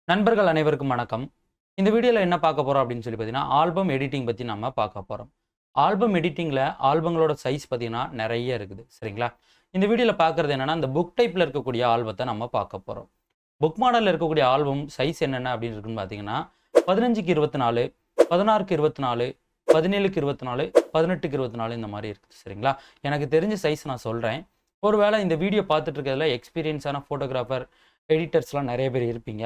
நண்பர்கள் அனைவருக்கும் வணக்கம். இந்த வீடியோல என்ன பார்க்க போறோம் அப்படின்னு சொல்லி பார்த்தீங்கன்னா, ஆல்பம் எடிட்டிங் பத்தி நம்ம பார்க்க போறோம். ஆல்பம் எடிட்டிங்ல ஆல்பங்களோட சைஸ் பார்த்தீங்கன்னா நெறைய இருக்குது. சரிங்களா? இந்த வீடியோல பார்க்குறது என்னன்னா, இந்த புக் டைப்ல இருக்கக்கூடிய ஆல்பத்த நம்ம பார்க்க போறோம். புக் மாடல்ல இருக்கக்கூடிய ஆல்பம் சைஸ் என்னென்ன அப்படின்னு இருக்குன்னு பார்த்தீங்கன்னா, 15க்கு 24, 16க்கு 24, 17க்கு 24, 18க்கு 24 இந்த மாரி இருக்குது. சரிங்களா? எனக்கு தெரிஞ்ச சைஸ் நான் சொல்றேன். ஒருவேளை இந்த வீடியோ பார்த்துட்டு இருக்கிறதுல எக்ஸ்பீரியன்ஸான ஃபோட்டோகிராஃபர், எடிட்டர்ஸ்லாம் நெறைய பேர் இருப்பீங்க.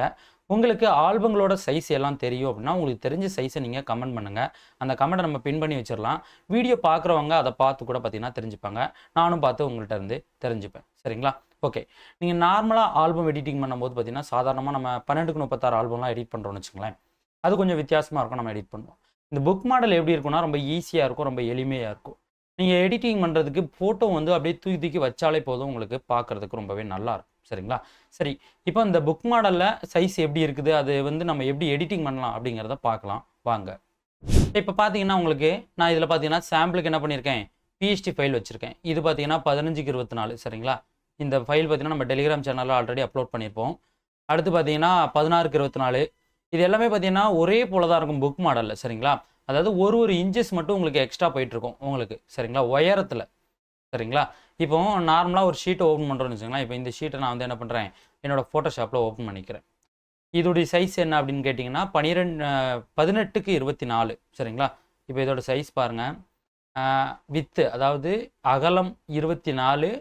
உங்களுக்கு ஆல்பங்களோட சைஸ் எல்லாம் தெரியும் அப்படின்னா, உங்களுக்கு தெரிஞ்ச சைஸை நீங்க கமெண்ட் பண்ணுங்க. அந்த கமெண்ட்ட நம்ம பின் பண்ணி வச்சிரலாம். வீடியோ பார்க்குறவங்க அத பார்த்து கூட பார்த்தீங்கன்னா தெரிஞ்சுப்பாங்க. நானும் பார்த்து உங்கள்ட்ட இருந்து தெரிஞ்சுப்பேன். சரிங்களா? ஓகே. நீங்க நார்மலா ஆல்பம் எடிட்டிங் பண்ணும்போது பார்த்தீங்கன்னா, சாதாரணமா நம்ம 12க்கு 36 ஆல்பம்லாம் எடிட் பண்றோம்னு வச்சுக்கங்களேன். அது கொஞ்சம் வித்தியாசமா இருக்கும். நம்ம எடிட் பண்ணுவோம். இந்த புக் மாடல் எப்படி இருக்கும்னா, ரொம்ப ஈஸியா இருக்கும். ரொம்ப எளிமையா இருக்கும். நீங்க எடிட்டிங் பண்றதுக்கு ஃபோட்டோ வந்து அப்படியே தூக்கி தூக்கி வச்சாலே போதும். உங்களுக்கு பார்க்கறதுக்கு ரொம்பவே நல்லா இருக்கும். சரிங்களா? சரி. இப்போ இந்த புக் மாடல்ல சைஸ் எப்படி இருக்குது? அது வந்து நம்ம எப்படி எடிட்டிங் பண்ணலாம் அப்படிங்கிறத பார்க்கலாம் வாங்க. இப்போ பார்த்தீங்கன்னா, உங்களுக்கு நான் இதில பார்த்தீங்கன்னா, சாம்பிளுக்கு என்ன பண்ணியிருக்கேன்? பிஎஸ்டி ஃபைல் வச்சிருக்கேன். இது பார்த்தீங்கன்னா 15க்கு 24 சரிங்களா? இந்த ஃபைல் பார்த்தீங்கன்னா, நம்ம டெலிகிராம் சேனல்ல ஆல்ரெடி அப்லோட் பண்ணியிருப்போம். அடுத்து பார்த்தீங்கன்னா 16க்கு 24 இது எல்லாமே பார்த்தீங்கன்னா, ஒரே போல தான் இருக்கும் புக் மாடல்ல சரிங்களா? அதாவது ஒரு இன்ச்சஸ் மட்டும் உங்களுக்கு எக்ஸ்ட்ரா போயிட்டுருக்கும் உங்களுக்கு சரிங்களா? உயரத்தில. சரிங்களா? இப்போ நார்மலா ஒரு ஷீட்ட ஓப்பன் பண்றோம்னு வச்சுக்கங்களேன். இப்போ இந்த ஷீட்ட நான் வந்து என்ன பண்றேன்? என்னோட ஃபோட்டோஷாப்ல ஓப்பன் பண்ணிக்கிறேன். இதோடைய சைஸ் என்ன அப்படின்னு கேட்டீங்கன்னா, 18க்கு 24 சரிங்களா? இப்போ இதோட சைஸ் பாருங்க. அ விட்த் அதாவது அகலம் 24,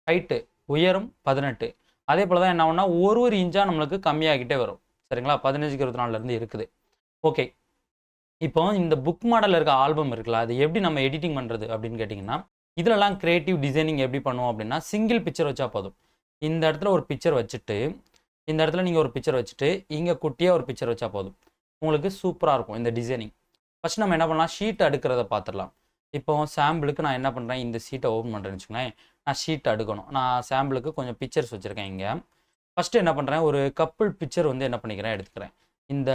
ஹைட்டு உயரம் 18. அதே போல தான் என்ன ஆகும்னா, ஒரு இன்ச்சா நம்மளுக்கு கம்மியாகிட்டே வரும். சரிங்களா? 15க்கு 24ல இருந்து இருக்குது. ஓகே. இப்போ இந்த புக் மாடல்ல இருக்க ஆல்பம் இருக்குல்ல, அது எப்படி நம்ம எடிட்டிங் பண்றது அப்படின்னு கேட்டீங்கன்னா, இதுலலாம் கிரியேட்டிவ் டிசைனிங் எப்படி பண்ணுவோம் அப்படின்னா, சிங்கிள் பிக்சர் வச்சா போதும். இந்த இடத்துல ஒரு பிக்சர் வச்சுட்டு, இந்த இடத்துல நீங்க ஒரு பிக்சர் வச்சுட்டு, இங்க குட்டியா ஒரு பிக்சர் வச்சா போதும். உங்களுக்கு சூப்பரா இருக்கும் இந்த டிசைனிங். ஃபர்ஸ்ட் நம்ம என்ன பண்ணலாம், ஷீட் அடுக்குறத பார்த்துடலாம். இப்போ சாம்பிளுக்கு நான் என்ன பண்றேன், இந்த ஷீட்ட ஓப்பன் பண்றேன்னு வச்சுக்கோங்களேன். நான் ஷீட் அடுக்கணும். நான் சாம்பிளுக்கு கொஞ்சம் பிக்சர்ஸ் வச்சிருக்கேன் இங்க. ஃபர்ஸ்ட் என்ன பண்றேன், ஒரு கப்புள் பிக்சர் வந்து என்ன பண்ணிக்கிறேன், எடுத்துக்கிறேன். இந்த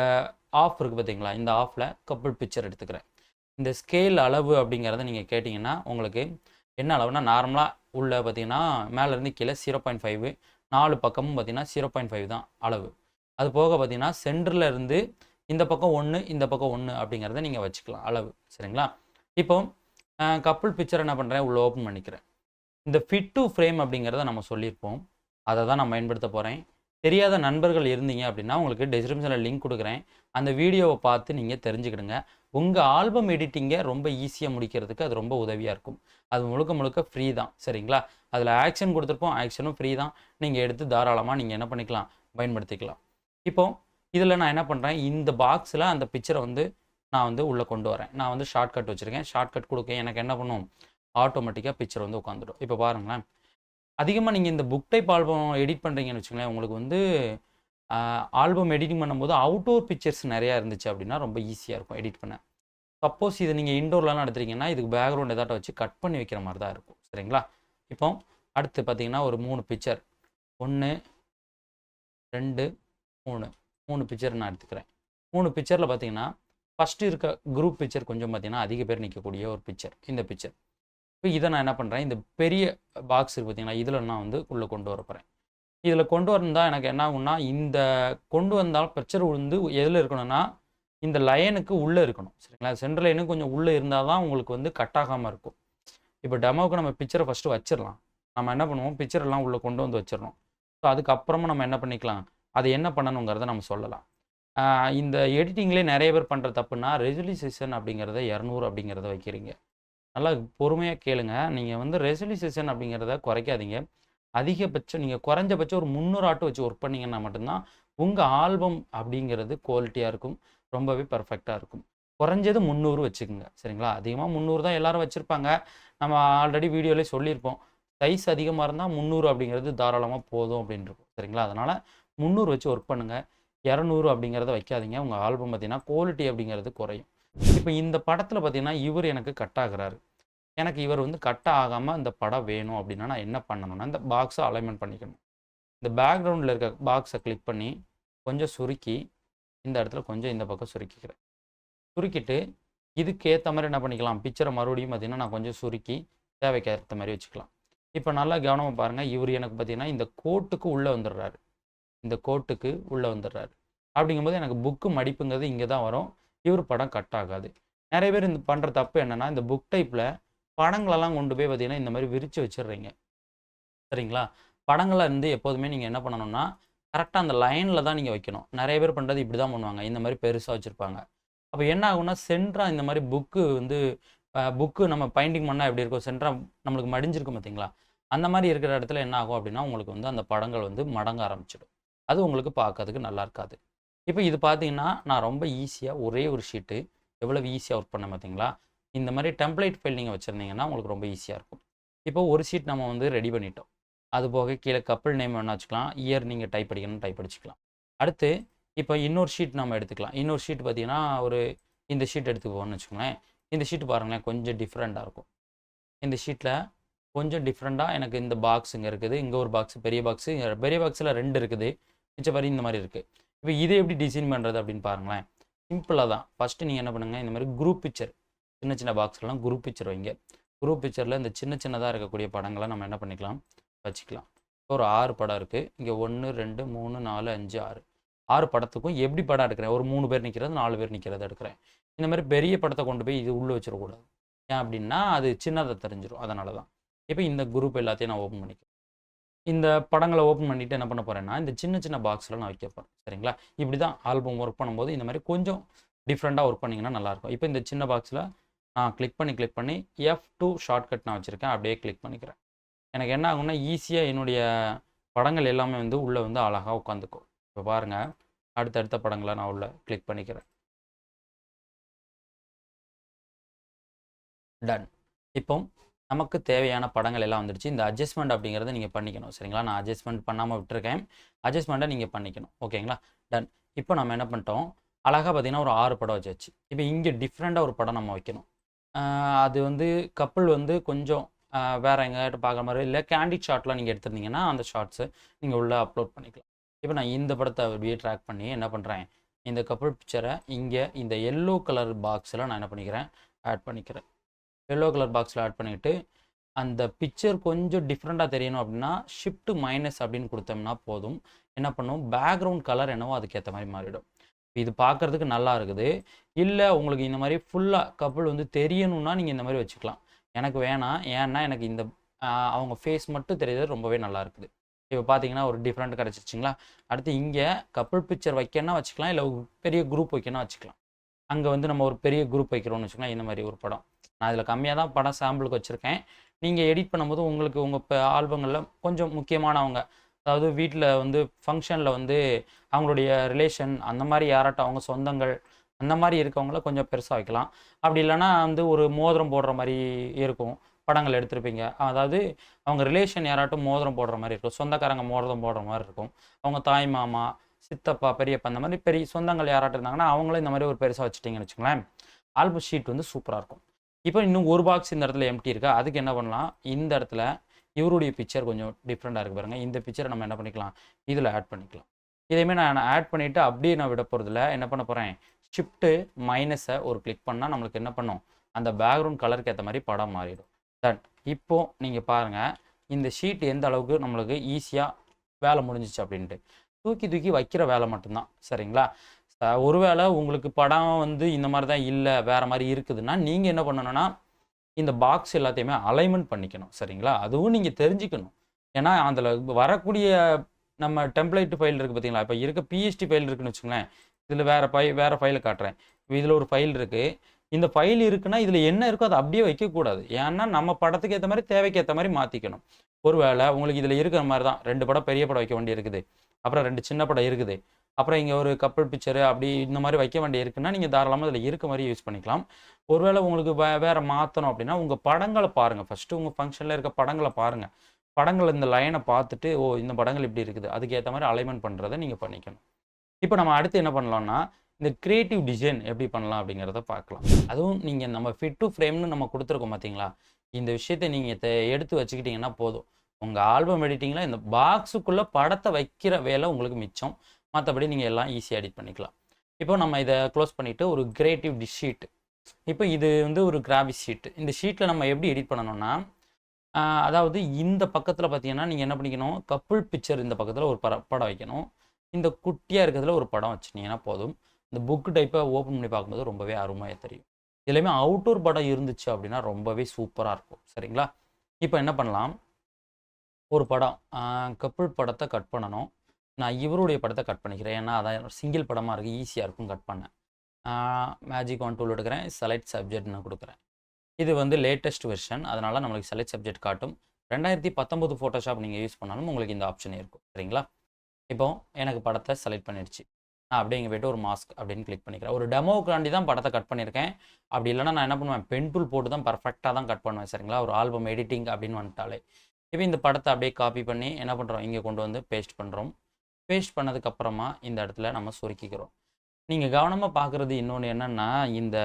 ஆஃப் இருக்கு பார்த்தீங்களா, இந்த ஆஃப்ல கப்புள் பிக்சர் எடுத்துக்கிறேன். இந்த ஸ்கேல் அளவு அப்படிங்கிறத நீங்கள் கேட்டிங்கன்னா, உங்களுக்கு என்ன அளவுனா, நார்மலா உள்ள பார்த்தீங்கன்னா, மேலேருந்து கீழே 0.5 4 பக்கமும் பார்த்தீங்கன்னா 0.5 தான் அளவு. அது போக பார்த்தீங்கன்னா, சென்டர்ல இருந்து இந்த பக்கம் 1, இந்த பக்கம் 1 அப்படிங்கிறத நீங்க வச்சுக்கலாம் அளவு. சரிங்களா? இப்போ கப்புள் பிக்சர் என்ன பண்றேன், உள்ள ஓப்பன் பண்ணிக்கிறேன். இந்த ஃபிட் டூ ஃப்ரேம் அப்படிங்கிறத நம்ம சொல்லியிருப்போம். அத தான் நான் பயன்படுத்த போறேன். தெரியாத நண்பர்கள் இருந்தீங்க அப்படின்னா, உங்களுக்கு டிஸ்கிரிப்ஷன்ல லிங்க் குடுக்குறேன். அந்த வீடியோவ பார்த்து நீங்க தெரிஞ்சுக்கிடுங்க. உங்க ஆல்பம் எடிட்டிங்க ரொம்ப ஈஸியா முடிக்கிறதுக்கு அது ரொம்ப உதவியா இருக்கும். அது முழுக்க முழுக்க ஃப்ரீ தான். சரிங்களா? அதில ஆக்ஷன் குடுத்துருப்போம். ஆக்ஷனும் ஃப்ரீ தான். நீங்க எடுத்து தாராளமா நீங்க என்ன பண்ணிக்கலாம், பயன்படுத்திக்கலாம். இப்போ இதில நான் என்ன பண்றேன், இந்த பாக்ஸ்ல அந்த பிக்சர வந்து நான் வந்து உள்ள கொண்டு வரேன். நான் வந்து ஷார்ட்கட் வச்சிருக்கேன். ஷார்ட்கட் குடுக்க எனக்கு என்ன பண்ணும், ஆட்டோமேட்டிக்கா பிக்சர் வந்து உட்காந்துடும். இப்போ பாருங்களேன். அதிகமா நீங்க இந்த புக் டைப் ஆல்பம் எடிட் பண்றீங்கன்னு வச்சுக்கங்களேன், உங்களுக்கு வந்து ஆல்பம் எடிட்டிங் பண்ணும்போது அவுட்டோர் பிக்சர்ஸ் நெறையா இருந்துச்சு அப்படின்னா, ரொம்ப ஈஸியா இருக்கும் எடிட் பண்ண. சப்போஸ் இத நீங்க இன்டோர்லலாம் எடுத்துட்டீங்கன்னா, இதுக்கு பேக்கிரவுண்ட் ஏதாட்டம் வச்சு கட் பண்ணி வைக்கிற மாரி தான் இருக்கும். சரிங்களா? இப்போ அடுத்து பார்த்தீங்கன்னா, ஒரு 3 பிக்சர் 1, 2, 3 3 பிக்சர் நான் எடுத்துக்கிறேன். 3 பிக்சர்ல பார்த்தீங்கன்னா, ஃபர்ஸ்ட் இருக்க குரூப் பிக்சர் கொஞ்சம் பார்த்தீங்கன்னா, அதிக பேர் நிக்கக்கூடிய ஒரு பிக்சர். இந்த பிக்சர். இப்ப இத நான் என்ன பண்றேன், இந்த பெரிய பாக்ஸ் இருக்கு பார்த்தீங்களா, இதுல நான் வந்து உள்ள கொண்டு வரப்போறேன். இதில கொண்டு வந்தா எனக்கு என்ன ஆகும்னா, இந்த கொண்டு வந்தால் பிரஷர் வந்து எதில இருக்கணும்னா, இந்த லைனுக்கு உள்ள இருக்கணும். சரிங்களா? சென்டர் லைனுக்கு கொஞ்சம் உள்ள இருந்தா தான் உங்களுக்கு வந்து கட் ஆகாம இருக்கும். இப்போ டெமோவுக்கு நம்ம பிக்சர ஃபர்ஸ்ட்டு வச்சிரலாம். நம்ம என்ன பண்ணுவோம், பிக்சர் எல்லாம் உள்ள கொண்டு வந்து வச்சிரணும். ஸோ அதுக்கப்புறமா நம்ம என்ன பண்ணிக்கலாம், அது என்ன பண்ணணுங்கிறத நம்ம சொல்லலாம். ஆ இந்த எடிட்டிங்லேயே நெறைய பேர் பண்ற தப்புன்னா, ரெசொல்யூஷன் அப்படிங்கிறத 200 அப்படிங்கிறத வைக்கிறீங்க. நல்லா பொறுமையா கேளுங்க. நீங்க வந்து ரெசொல்யூஷன் அப்படிங்கிறத குறைக்காதீங்க. அதிகபட்சம் நீங்க குறைஞ்சபட்சம் ஒரு 300 ஆட்டம் வச்சு ஒர்க் பண்ணீங்கன்னா மட்டும் தான், உங்க ஆல்பம் அப்படிங்கிறது குவாலிட்டியா இருக்கும். ரொம்பவே பெர்ஃபெக்ட்டா இருக்கும். குறைஞ்சது 300 வச்சுக்கங்க. சரிங்களா? அதிகமா 300 தான் எல்லாரும் வச்சிருப்பாங்க. நம்ம ஆல்ரெடி வீடியோலயே சொல்லியிருப்போம். சைஸ் அதிகமா இருந்தா 300 அப்படிங்கிறது தாராளமா போதும் அப்படின்னு இருக்கும். சரிங்களா? அதனால 300 வச்சு ஒர்க் பண்ணுங்க. 200 அப்படிங்கிறத வைக்காதீங்க. உங்க ஆல்பம் பார்த்தீங்கன்னா, குவாலிட்டி அப்படிங்கிறது குறையும். இப்ப இந்த படத்துல பார்த்தீங்கன்னா, இவரு எனக்கு கட் ஆகுறாரு. எனக்கு இவர் வந்து கட் ஆகாம இந்த படம் வேணும் அப்படின்னா, நான் என்ன பண்ணணும்னா, இந்த பாக்ஸ அலைன்மென்ட் பண்ணிக்கணும். இந்த பேக்கிரவுண்ட்ல இருக்க பாக்ஸ கிளிக் பண்ணி, கொஞ்சம் சுருக்கி, இந்த இடத்துல கொஞ்சம் இந்த பக்கம் சுருக்கிக்கிறேன். சுருக்கிட்டு, இதுக்கு ஏத்த மாரி என்ன பண்ணிக்கலாம், பிக்சர மறுபடியும் பார்த்தீங்கன்னா, நான் கொஞ்சம் சுருக்கி, தேவைக்கு ஏத்த மாரி வச்சுக்கலாம். இப்ப நல்லா கவனமா பாருங்க. இவரு எனக்கு பார்த்தீங்கன்னா, இந்த கோட்டுக்கு உள்ள வந்துடுறாரு. இந்த கோட்டுக்கு உள்ள வந்துடுறாரு. அப்படிங்கும்போது எனக்கு புக்கு மடிப்புங்கிறது இங்கே தான் வரும். இவர் படம் கட் ஆகாது. நிறைய பேர் இந்த பண்ணுற தப்பு என்னென்னா, இந்த புக் டைப்பில் படங்களெல்லாம் கொண்டு போய் பார்த்தீங்கன்னா இந்த மாதிரி விரித்து வச்சிடுறீங்க. சரிங்களா? படங்களை வந்து எப்போதுமே நீங்கள் என்ன பண்ணணும்னா, கரெக்டாக அந்த லைனில் தான் நீங்கள் வைக்கணும். நிறைய பேர் பண்ணுறது இப்படி தான் பண்ணுவாங்க. இந்த மாதிரி பெருசாக வச்சுருப்பாங்க. அப்போ என்ன ஆகும்னா, சென்ட்ரா இந்த மாதிரி புக்கு வந்து புக்கு நம்ம பைண்டிங் பண்ணால் எப்படி இருக்கும், சென்ட்ரா நம்மளுக்கு மடிஞ்சிருக்கும் பார்த்தீங்களா? அந்த மாதிரி இருக்கிற இடத்துல என்ன ஆகும் அப்படின்னா, உங்களுக்கு வந்து அந்த படங்கள் வந்து மடங்க ஆரம்பிச்சிடும். அது உங்களுக்கு பார்க்கறதுக்கு நல்லா இருக்காது. இப்போ இது பார்த்தீங்கன்னா, நான் ரொம்ப ஈஸியாக ஒரே ஒரு ஷீட்டு எவ்வளவு ஈஸியாக ஒர்க் பண்ணேன் பார்த்தீங்களா? இந்த மாதிரி டெம்ப்ளேட் ஃபைல் நீங்கள் வச்சுருந்தீங்கன்னா உங்களுக்கு ரொம்ப ஈஸியாக இருக்கும். இப்போ ஒரு ஷீட் நம்ம வந்து ரெடி பண்ணிட்டோம். அது போக கீழே கப்பிள் நேம் வேணா வச்சுக்கலாம். இயர் நீங்கள் டைப் அடிக்கணும்னு டைப் அடிச்சுக்கலாம். அடுத்து இப்போ இன்னொரு ஷீட் நம்ம எடுத்துக்கலாம். இன்னொரு ஷீட் பார்த்தீங்கன்னா, ஒரு இந்த ஷீட் எடுத்துக்குவோம்னு வச்சுக்கோங்களேன். இந்த ஷீட் பாருங்களேன், கொஞ்சம் டிஃப்ரெண்ட்டாக இருக்கும். இந்த ஷீட்டில் கொஞ்சம் டிஃப்ரெண்ட்டாக எனக்கு இந்த பாக்ஸ் இங்கே இருக்குது. இங்கே ஒரு பாக்ஸ், பெரிய பாக்ஸு, பெரிய பாக்ஸில் 2 இருக்குது. மிச்சப்படி இந்த மாதிரி இருக்குது. இப்போ இதை எப்படி டிசைன் பண்ணுறது அப்படின்னு பாருங்களேன். சிம்பிளாக தான். ஃபஸ்ட்டு நீங்கள் என்ன பண்ணுங்கள், இந்த மாதிரி குரூப் பிக்சர், சின்ன சின்ன பாக்ஸ்லாம் குரூப் பிக்சர் வைங்க. குரூப் பிக்சரில் இந்த சின்ன சின்னதாக இருக்கக்கூடிய படங்களை நம்ம என்ன பண்ணிக்கலாம், வச்சுக்கலாம். ஒரு 6 படம் இருக்குது. இங்கே 1, 2, 3, 4, 5, 6 6 படத்துக்கும் எப்படி படம் எடுக்கிறேன், ஒரு 3 பேர் நிற்கிறது, 4 பேர் நிற்கிறத எடுக்கிறேன். இந்த மாதிரி பெரிய படத்தை கொண்டு போய் இது உள்ளே வச்சிடக்கூடாது. ஏன் அப்படின்னா அது சின்னதாக தெரிஞ்சிடும். அதனால தான். இப்போ இந்த குரூப் எல்லாத்தையும் நான் ஓப்பன் பண்ணிக்கிறேன். இந்த படங்களை ஓப்பன் பண்ணிவிட்டு என்ன பண்ண போகிறேன்னா, இந்த சின்ன சின்ன பாக்ஸில் நான் வைக்க போகிறேன். சரிங்களா? இப்படி தான் ஆல்பம் ஒர்க் பண்ணும்போது இந்த மாதிரி கொஞ்சம் டிஃப்ரெண்ட்டாக ஒர்க் பண்ணிங்கன்னா நல்லாயிருக்கும். இப்போ இந்த சின்ன பாக்ஸில் நான் கிளிக் பண்ணி F2 ஷார்ட்கட் நான் வச்சுருக்கேன். அப்படியே கிளிக் பண்ணிக்கிறேன். எனக்கு என்ன ஆகும்னா, ஈஸியாக என்னுடைய படங்கள் எல்லாமே வந்து உள்ளே வந்து அழகாக உட்காந்துக்கும். இப்போ பாருங்கள், அடுத்தடுத்த படங்களை நான் உள்ளே கிளிக் பண்ணிக்கிறேன். டன். இப்போ நமக்கு தேவையான படங்கள் எல்லாம் வந்துடுச்சு. இந்த அட்ஜஸ்ட்மெண்ட் அப்படிங்கிறத நீங்கள் பண்ணிக்கணும். சரிங்களா? நான் அட்ஜஸ்ட்மெண்ட் பண்ணாமல் விட்டுருக்கேன். அட்ஜஸ்ட்மெண்ட்டை நீங்கள் பண்ணிக்கணும். ஓகேங்களா? டன். இப்போ நம்ம என்ன பண்ணிட்டோம், அழகாக பார்த்தீங்கன்னா ஒரு 6 படம் வச்சாச்சு. இப்போ இங்கே டிஃப்ரெண்ட்டாக ஒரு படம் நம்ம வைக்கணும். அது வந்து கப்புள் வந்து கொஞ்சம் வேறு எங்கேயாட்டு பார்க்குற மாதிரி, இல்லை கேண்டிட் ஷாட்லாம் நீங்கள் எடுத்திருந்தீங்கன்னா அந்த ஷார்ட்ஸை நீங்கள் உள்ளே அப்லோட் பண்ணிக்கலாம். இப்போ நான் இந்த படத்தை அப்படியே ட்ராக் பண்ணி என்ன பண்ணுறேன், இந்த கப்புள் பிக்சரை இங்கே இந்த எல்லோ கலர் பாக்ஸில் நான் என்ன பண்ணிக்கிறேன், ஆட் பண்ணிக்கிறேன். எல்லோ கலர் பாக்ஸில் ஆட் பண்ணிவிட்டு அந்த பிக்சர் கொஞ்சம் டிஃப்ரெண்ட்டாக தெரியணும் அப்படின்னா ஷிஃப்ட் மைனஸ் அப்படின்னு கொடுத்தோம்னா போதும். என்ன பண்ணும், பேக்ரவுண்ட் கலர் என்னவோ அதுக்கேற்ற மாதிரி மாறிடும். இது பார்க்குறதுக்கு நல்லா இருக்குது. இல்லை உங்களுக்கு இந்த மாதிரி ஃபுல்லாக கப்புள் வந்து தெரியணும்னா நீங்கள் இந்த மாதிரி வச்சுக்கலாம். எனக்கு வேணாம். ஏன்னா எனக்கு இந்த அவங்க ஃபேஸ் மட்டும் தெரியுது, ரொம்பவே நல்லா இருக்குது. இப்போ பார்த்தீங்கன்னா ஒரு டிஃப்ரெண்ட் கிடச்சிச்சிங்களா? அடுத்து இங்கே கப்புள் பிக்சர் வைக்கணும்னா வச்சுக்கலாம், இல்லை பெரிய குரூப் வைக்கணும்னா வச்சுக்கலாம். அங்கே வந்து நம்ம ஒரு பெரிய குரூப் வைக்கிறோம்னு வச்சுக்கலாம். இந்த மாதிரி ஒரு படம் நான் இதில் கம்மியாக தான் படம் சாம்பிளுக்கு வச்சுருக்கேன். நீங்கள் எடிட் பண்ணும்போது உங்களுக்கு உங்கள் ஆல்பங்களில் கொஞ்சம் முக்கியமானவங்க, அதாவது வீட்டில் வந்து ஃபங்க்ஷனில் வந்து அவங்களுடைய ரிலேஷன் அந்த மாதிரி யாராட்டும் அவங்க சொந்தங்கள் அந்த மாதிரி இருக்கவங்கள கொஞ்சம் பெருசாக வைக்கலாம். அப்படி இல்லைன்னா வந்து ஒரு மோதிரம் போடுற மாதிரி இருக்கும் படங்கள் எடுத்திருப்பீங்க. அதாவது அவங்க ரிலேஷன் யாராட்டும் மோதிரம் போடுற மாதிரி இருக்கும், சொந்தக்காரங்க மோதிரம் போடுற மாதிரி இருக்கும். அவங்க தாய் மாமா, சித்தப்பா, பெரியப்பா அந்த மாதிரி பெரிய சொந்தங்கள் யாராட்டும் இருந்தாங்கன்னா அவங்களும் இந்த மாதிரி ஒரு பெருசாக வச்சுட்டிங்கன்னு வச்சுங்களேன், ஆல்பம் ஷீட் வந்து சூப்பராக இருக்கும். இப்போ இன்னும் ஒரு பாக்ஸ் இந்த இடத்துல எம்டி இருக்கா, அதுக்கு என்ன பண்ணலாம், இந்த இடத்துல இவருடைய பிக்சர் கொஞ்சம் டிஃப்ரெண்ட்டாக இருக்குது பாருங்கள். இந்த பிக்சரை நம்ம என்ன பண்ணிக்கலாம், இதில் ஆட் பண்ணிக்கலாம். இதேமாதிரி நான் ஆட் பண்ணிவிட்டு அப்படியே நான் விட போகிறதில்ல, என்ன பண்ண போகிறேன், ஷிஃப்ட்டு மைனஸை ஒரு கிளிக் பண்ணால் நம்மளுக்கு என்ன பண்ணும், அந்த பேக்ரவுண்ட் கலருக்கு ஏற்ற மாதிரி படம் மாறிடும். தட் இப்போது நீங்கள் பாருங்கள், இந்த ஷீட் எந்த அளவுக்கு நம்மளுக்கு ஈஸியாக வேலை முடிஞ்சிச்சு அப்படின்ட்டு. தூக்கி வைக்கிற வேலை மட்டும்தான். சரிங்களா? ஒருவேளை உங்களுக்கு படம் வந்து இந்த மாதிரி தான் இல்லை, வேறு மாதிரி இருக்குதுன்னா நீங்கள் என்ன பண்ணணும்னா இந்த பாக்ஸ் எல்லாத்தையுமே அலைன்மெண்ட் பண்ணிக்கணும். சரிங்களா? அதுவும் நீங்கள் தெரிஞ்சுக்கணும். ஏன்னா அதில் வரக்கூடிய நம்ம டெம்ப்ளேட் ஃபைல் இருக்குது பார்த்தீங்களா, இப்போ இருக்க பிஎஸ்டி ஃபைல் இருக்குதுன்னு வச்சுங்களேன். இதில் வேறு ஃபைலை காட்டுறேன். இதில் ஒரு ஃபைல் இருக்குது. இந்த ஃபைல் இருக்குன்னா இதில் என்ன இருக்கோ அதை அப்படியே வைக்கக்கூடாது. ஏன்னா நம்ம படத்துக்கு ஏற்ற மாதிரி தேவைக்கு ஏற்ற மாதிரி மாற்றிக்கணும். ஒருவேளை உங்களுக்கு இதில் இருக்கிற மாதிரி தான் 2 படம் பெரிய படம் வைக்க வேண்டி இருக்குது, அப்புறம் 2 சின்ன படம் இருக்குது, அப்புறம் இங்கே ஒரு கப்புள் பிக்சரு அப்படி இந்த மாதிரி வைக்க வேண்டிய இருக்குன்னா நீங்கள் தாராளமாக இதில் இருக்க மாதிரி யூஸ் பண்ணிக்கலாம். ஒருவேளை உங்களுக்கு வேறு மாற்றணும் அப்படின்னா உங்கள் படங்களை பாருங்கள். ஃபஸ்ட்டு உங்கள் ஃபங்க்ஷனில் இருக்க படங்களை பாருங்கள். படங்கள் இந்த லைனை பார்த்துட்டு, ஓ இந்த படங்கள் இப்படி இருக்குது, அதுக்கேற்ற மாதிரி அலைன்மெண்ட் பண்ணுறதை நீங்கள் பண்ணிக்கணும். இப்போ நம்ம அடுத்து என்ன பண்ணலாம்னா, இந்த கிரியேட்டிவ் டிசைன் எப்படி பண்ணலாம் அப்படிங்கிறத பார்க்கலாம். அதுவும் நீங்கள் நம்ம ஃபிட் டு ஃப்ரேம்னு நம்ம கொடுத்துருக்கோம் பார்த்தீங்களா, இந்த விஷயத்தை நீங்கள் எடுத்து வச்சுக்கிட்டிங்கன்னா போதும். உங்கள் ஆல்பம் எடிட்டிங்கில் இந்த பாக்ஸுக்குள்ளே படத்தை வைக்கிற வேலை உங்களுக்கு மிச்சம். மற்றபடி நீங்கள் எல்லாம் ஈஸியாக எடிட் பண்ணிக்கலாம். இப்போ நம்ம இதை க்ளோஸ் பண்ணிவிட்டு ஒரு கிரியேட்டிவ் ஷீட், இப்போ இது வந்து ஒரு கிராஃபிக் ஷீட். இந்த ஷீட்டில் நம்ம எப்படி எடிட் பண்ணணும்னா, அதாவது இந்த பக்கத்தில் பார்த்தீங்கன்னா நீங்கள் என்ன பண்ணிக்கணும், கப்புள் பிக்சர் இந்த பக்கத்தில் ஒரு படம் வைக்கணும். இந்த குட்டியாக இருக்கிறதுல ஒரு படம் வச்சுட்டிங்கன்னா போதும். இந்த புக் டைப்பை ஓப்பன் பண்ணி பார்க்கும்போது ரொம்பவே அருமையாக தெரியும். இதுலையுமே அவுட்டோர் படம் இருந்துச்சு அப்படின்னா ரொம்பவே சூப்பராக இருக்கும். சரிங்களா? இப்போ என்ன பண்ணலாம், ஒரு படம் கப்புள் படத்தை கட் பண்ணணும். நான் இவருடைய படத்தை கட் பண்ணிக்கிறேன். ஏன்னா அதான் சிங்கிள் படமாக இருக்குது, ஈஸியாக இருக்கும் கட் பண்ண. மேஜிக் ஒன் டூல் எடுக்கிறேன், செலக்ட் சப்ஜெக்ட்னு கொடுக்குறேன். இது வந்து லேட்டஸ்ட் வெர்ஷன், அதனால் நம்மளுக்கு செலக்ட் சப்ஜெக்ட் காட்டும். 2019 ஃபோட்டோஷாப் நீங்கள் யூஸ் பண்ணாலும் உங்களுக்கு இந்த ஆப்ஷன் இருக்கும். சரிங்களா? இப்போ எனக்கு படத்தை செலக்ட் பண்ணிடுச்சு. நான் அப்படியே இங்கே போய்ட்டு ஒரு மாஸ்க் அப்படின்னு கிளிக் பண்ணிக்கிறேன். ஒரு டெமோக்காண்டி தான் படத்தை கட் பண்ணியிருக்கேன். அப்படி இல்லைனா நான் என்ன பண்ணுவேன், பென் டூல் போட்டு தான் பர்ஃபெக்டாக தான் கட் பண்ணுவேன். சரிங்களா? ஒரு ஆல்பம் எடிட்டிங் அப்படின்னு வந்துட்டாலே. இப்போ இந்த படத்தை அப்படியே காப்பி பண்ணி என்ன பண்ணுறோம், இங்கே கொண்டு வந்து பேஸ்ட் பண்ணுறோம். பேஸ்ட் பண்ணதுக்கப்புறமா இந்த இடத்துல நம்ம சுருக்கிக்கிறோம். நீங்கள் கவனமாக பார்க்குறது இன்னொன்று என்னென்னா, இந்த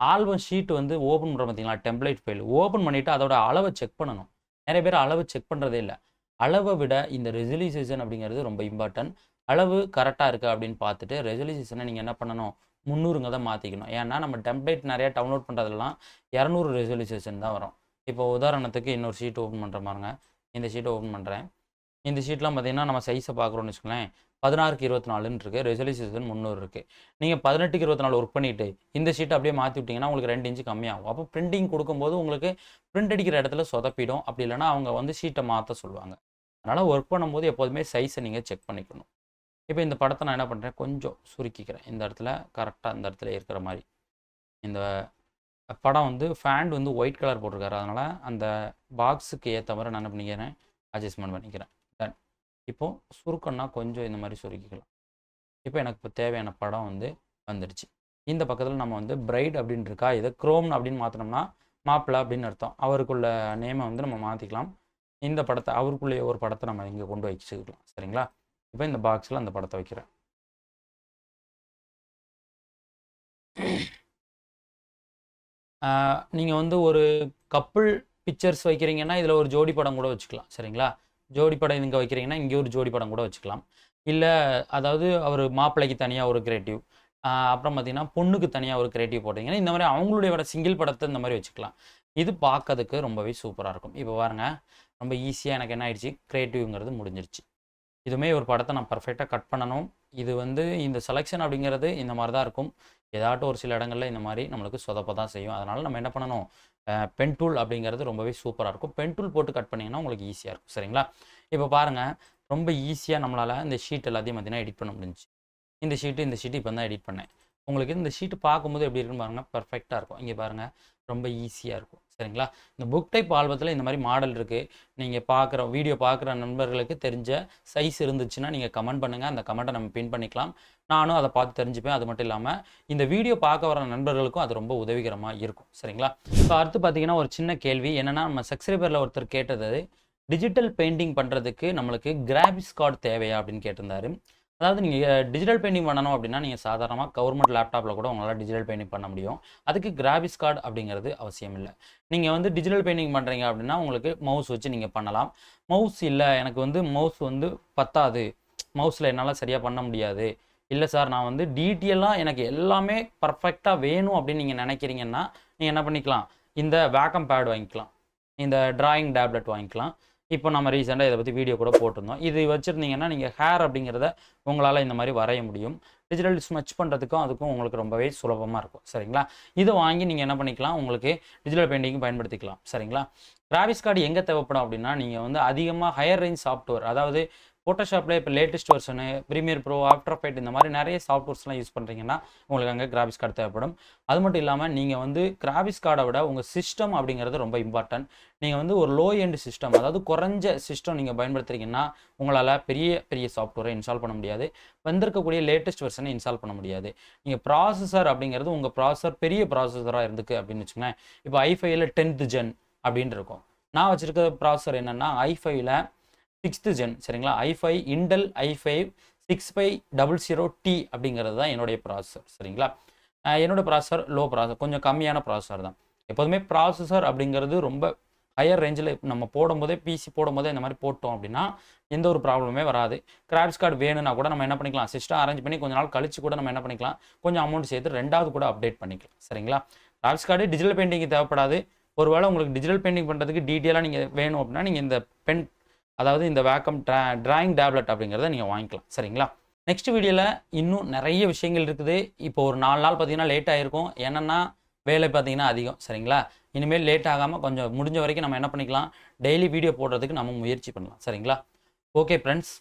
ஆல்பம் ஷீட் வந்து ஓப்பன் பண்ணுறோம் பார்த்தீங்களா, டெம்ப்ளேட் ஃபைல் ஓப்பன் பண்ணிவிட்டு அதோட அளவை செக் பண்ணணும். நிறைய பேர் அளவு செக் பண்ணுறதே இல்லை. அளவை விட இந்த ரெசல்யூஷன் அப்படிங்கிறது ரொம்ப இம்பார்ட்டன்ட். அளவு கரெக்டாக இருக்குது அப்படின்னு பார்த்துட்டு ரெசல்யூஷனை நீங்கள் என்ன பண்ணணும், 300ங்க தான் மாற்றிக்கணும். ஏன்னா நம்ம டெம்ப்ளேட் நிறையா டவுன்லோட் பண்ணுறதுலாம் 200 ரெசல்யூஷன் தான் வரும். இப்போ உதாரணத்துக்கு இன்னொரு ஷீட் ஓப்பன் பண்ணுற பாருங்க, இந்த ஷீட்டை ஓப்பன் பண்ணுறேன். இந்த ஷீட்லாம் பார்த்தீங்கன்னா நம்ம சைஸை பார்க்குறோன்னு வச்சுக்கோங்களேன், 16க்கு 24ன்னு இருக்குது, ரெசல்யூஷன் 300 இருக்குது. நீங்கள் 18க்கு 24 ஒர்க் பண்ணிவிட்டு இந்த ஷீட்டை அப்படியே மாற்றி விட்டிங்கன்னா உங்களுக்கு 2 இன்ச்சு கம்மியாகும். அப்போ பிரிண்டிங் கொடுக்கும்போது உங்களுக்கு பிரிண்ட் அடிக்கிற இடத்துல சொதப்பிடும். அப்படி இல்லைனா அவங்க வந்து ஷீட்டை மாற்ற சொல்லுவாங்க. அதனால் ஒர்க் பண்ணும்போது எப்போதுமே சைஸை நீங்கள் செக் பண்ணிக்கணும். இப்போ இந்த படத்தை நான் என்ன பண்ணுறேன், கொஞ்சம் சுருக்கிக்கிறேன். இந்த இடத்துல கரெக்டாக இந்த இடத்துல இருக்கிற மாதிரி. இந்த படம் வந்து ஃபேண்ட் வந்து ஒயிட் கலர் போட்டிருக்காரு, அதனால் அந்த பாக்ஸுக்கு ஏற்ற மாதிரி நான் என்ன பண்ணிக்கிறேன், அட்ஜஸ்ட்மெண்ட் பண்ணிக்கிறேன். டன். இப்போது சுருக்கம்னா கொஞ்சம் இந்த மாதிரி சுருக்கிக்கலாம். இப்போ எனக்கு இப்போ தேவையான படம் வந்து வந்துடுச்சு. இந்த பக்கத்தில் நம்ம வந்து பிரைட் அப்படின்னு இருக்கா, இதை குரோம் அப்படின்னு மாற்றினோம்னா மாப்பிள்ளை அப்படின்னு அர்த்தம். அவருக்குள்ள நேமை வந்து நம்ம மாற்றிக்கலாம். இந்த படத்தை அவருக்குள்ளேயே ஒரு படத்தை நம்ம இங்கே கொண்டு வச்சுக்கலாம். சரிங்களா? இப்போ இந்த பாக்ஸில் அந்த படத்தை வைக்கிறேன். நீங்கள் வந்து ஒரு கப்புள் பிக்சர்ஸ் வைக்கிறீங்கன்னா இதில் ஒரு ஜோடி படம் கூட வச்சுக்கலாம். சரிங்களா? ஜோடி படம் இங்கே வைக்கிறீங்கன்னா இங்கே ஒரு ஜோடி படம் கூட வச்சுக்கலாம். இல்லை அதாவது அவர் மாப்பிள்ளைக்கு தனியாக ஒரு கிரியேட்டிவ், அப்புறம் பார்த்தீங்கன்னா பொண்ணுக்கு தனியாக ஒரு கிரியேட்டிவ் போட்டிங்கன்னா இந்த மாதிரி அவங்களுடைய சிங்கிள் படத்தை இந்த மாதிரி வச்சுக்கலாம். இது பார்க்கறதுக்கு ரொம்பவே சூப்பராக இருக்கும். இப்போ பாருங்கள், ரொம்ப ஈஸியாக எனக்கு என்ன ஆயிடுச்சு, கிரியேட்டிவ்ங்கிறது முடிஞ்சிருச்சு. இதுவுமே ஒரு படத்தை நான் பர்ஃபெக்டாக கட் பண்ணணும். இது வந்து இந்த செலெக்ஷன் அப்படிங்கிறது இந்த மாதிரி தான் இருக்கும். ஏதாட்டும் ஒரு சில இடங்களில் இந்த மாதிரி நம்மளுக்கு சொதப்ப தான் செய்யும். அதனால் நம்ம என்ன பண்ணணும், பென் டூல் அப்படிங்கிறது ரொம்பவே சூப்பராக இருக்கும். பென் டூல் போட்டு கட் பண்ணிங்கன்னா உங்களுக்கு ஈஸியாக இருக்கும். சரிங்களா? இப்போ பாருங்கள், ரொம்ப ஈஸியாக நம்மளால் இந்த ஷீட் எல்லாத்தையும் பார்த்தீங்கன்னா எடிட் பண்ண முடிஞ்சிச்சு. இந்த ஷீட்டு இப்போ தான் எடிட் பண்ணேன். உங்களுக்கு இந்த ஷீட்டு பார்க்கும்போது எப்படி இருக்குன்னு பாருங்கள், பர்ஃபெக்டாக இருக்கும். இங்கே பாருங்கள், ரொம்ப ஈஸியாக இருக்கும். சரிங்களா? இந்த புக் டைப் ஆல்பத்தில் இந்த மாதிரி மாடல் இருக்குது. நீங்கள் பார்க்குற வீடியோ பார்க்குற நண்பர்களுக்கு தெரிஞ்ச சைஸ் இருந்துச்சுன்னா நீங்கள் கமெண்ட் பண்ணுங்கள். அந்த கமெண்ட்டை நம்ம பின் பண்ணிக்கலாம். நானும் அதை பார்த்து தெரிஞ்சுப்பேன். அது மட்டும் இல்லாமல் இந்த வீடியோ பார்க்க வர நண்பர்களுக்கும் அது ரொம்ப உதவிகரமாக இருக்கும். சரிங்களா? இப்போ அடுத்து பார்த்தீங்கன்னா ஒரு சின்ன கேள்வி என்னென்னா, நம்ம சப்ஸ்கிரைபரில் ஒருத்தர் கேட்டது, டிஜிட்டல் பெயிண்டிங் பண்ணுறதுக்கு நம்மளுக்கு கிராபிக்ஸ் கார்டு தேவையா அப்படின்னு கேட்டிருந்தாரு. அதாவது நீங்கள் டிஜிட்டல் பெயிண்டிங் பண்ணணும் அப்படின்னா நீங்கள் சாதாரணமாக கவர்மெண்ட் லேப்டாப்பில் கூட உங்களால் டிஜிட்டல் பெயிண்டிங் பண்ண முடியும். அதுக்கு கிராபிக்ஸ் கார்டு அப்படிங்கிறது அவசியம் இல்லை. நீங்கள் வந்து டிஜிட்டல் பெயிண்டிங் பண்ணுறீங்க அப்படின்னா உங்களுக்கு மவுஸ் வச்சு நீங்கள் பண்ணலாம். மவுஸ் இல்லை, எனக்கு வந்து மவுஸ் வந்து பத்தாது, மவுஸில் என்னால் சரியாக பண்ண முடியாது, இல்லை சார் நான் வந்து டீட்டெயிலாக எனக்கு எல்லாமே பர்ஃபெக்டாக வேணும் அப்படின்னு நீங்கள் நினைக்கிறீங்கன்னா நீங்கள் என்ன பண்ணிக்கலாம், இந்த வேக்கம் பேட் வாங்கிக்கலாம், இந்த டிராயிங் டேப்லெட் வாங்கிக்கலாம். இப்போ நம்ம ரீசெண்டாக இதை பற்றி வீடியோ கூட போட்டிருந்தோம். இது வச்சுருந்தீங்கன்னா நீங்கள் ஹேர் அப்படிங்கிறத உங்களால் இந்த மாதிரி வரைய முடியும். டிஜிட்டல் ஸ்மெச் பண்ணுறதுக்கும் அதுக்கும் உங்களுக்கு ரொம்பவே சுலபமாக இருக்கும். சரிங்களா? இதை வாங்கி நீங்கள் என்ன பண்ணிக்கலாம், உங்களுக்கு டிஜிட்டல் பெயிண்டிங் பயன்படுத்திக்கலாம். சரிங்களா? கிராபிக்ஸ் கார்டு எங்கே தேவைப்படும் அப்படின்னா, நீங்கள் வந்து அதிகமாக ஹையர் ரேஞ்ச் சாஃப்ட்வேர், அதாவது ஃபோட்டோஷாப்பில் இப்போ latest version, Premiere Pro, After Effect இந்த மாதிரி நிறைய சாஃப்ட்வேர்ஸ்லாம் யூஸ் பண்ணுறீங்கன்னா உங்களுக்கு அங்கே கிராபிக்ஸ் கார்டு தேவைப்படும். அது மட்டும் இல்லாமல் நீங்கள் வந்து கிராபிக்ஸ் கார்டை விட உங்கள் சிஸ்டம் அப்படிங்கிறது ரொம்ப இம்பார்ட்டன்ட். நீங்கள் வந்து ஒரு லோ எண்ட் சிஸ்டம், அதாவது குறைஞ்ச சிஸ்டம் நீங்கள் பயன்படுத்துறீங்கன்னா உங்களால் பெரிய பெரிய சாஃப்ட்வேரை இன்ஸ்டால் பண்ண முடியாது, வந்திருக்கக்கூடிய லேட்டஸ்ட் வெர்ஷனை இன்ஸ்டால் பண்ண முடியாது. நீங்கள் ப்ராசஸர் அப்படிங்கிறது உங்கள் ப்ராசஸர் பெரிய ப்ராசஸராக இருந்துக்கு அப்படின்னு வச்சுக்கோங்களேன். இப்போ i5ல 10th gen அப்படின்னு இருக்கும். நான் வச்சுருக்க ப்ராசஸர் என்னென்னா i5ல 6th gen. சரிங்களா? i5 இன்டெல் i5 6500T அப்படிங்கிறது தான் என்னுடைய ப்ராசஸர். சரிங்களா? என்னோட ப்ராசஸர் லோ ப்ராசஸர், கொஞ்சம் கம்மியான ப்ராசஸர் தான். எப்போதுமே ப்ராசஸர் அப்படிங்கிறது ரொம்ப ஹையர் ரேஞ்சில் நம்ம போடும்போதே, பிசி போடும்போதே இந்த மாதிரி போட்டோம் அப்படின்னா எந்த ஒரு ப்ராப்ளமே வராது. கிராபிக்ஸ் கார்டு வேணும்னா கூட நம்ம என்ன பண்ணிக்கலாம், சிஸ்டம் அரேஞ்ச் பண்ணி கொஞ்ச நாள் கழிச்சு கூட நம்ம என்ன பண்ணிக்கலாம், கொஞ்சம் அமௌண்ட் சேர்த்து ரெண்டாவது கூட அப்டேட் பண்ணிக்கலாம். சரிங்களா? கிராபிக்ஸ் கார்டு டிஜிட்டல் பெயிண்டிங் தேவைப்படாது. ஒருவேளை உங்களுக்கு டிஜிட்டல் பெயிண்டிங் பண்ணுறதுக்கு டீட்டெயிலாக நீங்கள் வேணும் அப்படின்னா நீங்கள் இந்த பென், அதாவது இந்த வேக்கம் டிராயிங் டேப்லெட் அப்படிங்கிறத நீங்கள் வாங்கிக்கலாம். சரிங்களா? நெக்ஸ்ட் வீடியோவில் இன்னும் நிறைய விஷயங்கள் இருக்குது. இப்போ ஒரு 4 நாள் பார்த்தீங்கன்னா லேட் ஆகிருக்கும். என்னென்னா வேலை பார்த்தீங்கன்னா அதிகம். சரிங்களா? இனிமேல் லேட் ஆகாமல் கொஞ்சம் முடிஞ்ச வரைக்கும் நம்ம என்ன பண்ணிக்கலாம், டெய்லி வீடியோ போடுறதுக்கு நம்ம முயற்சி பண்ணலாம். சரிங்களா? Okay friends,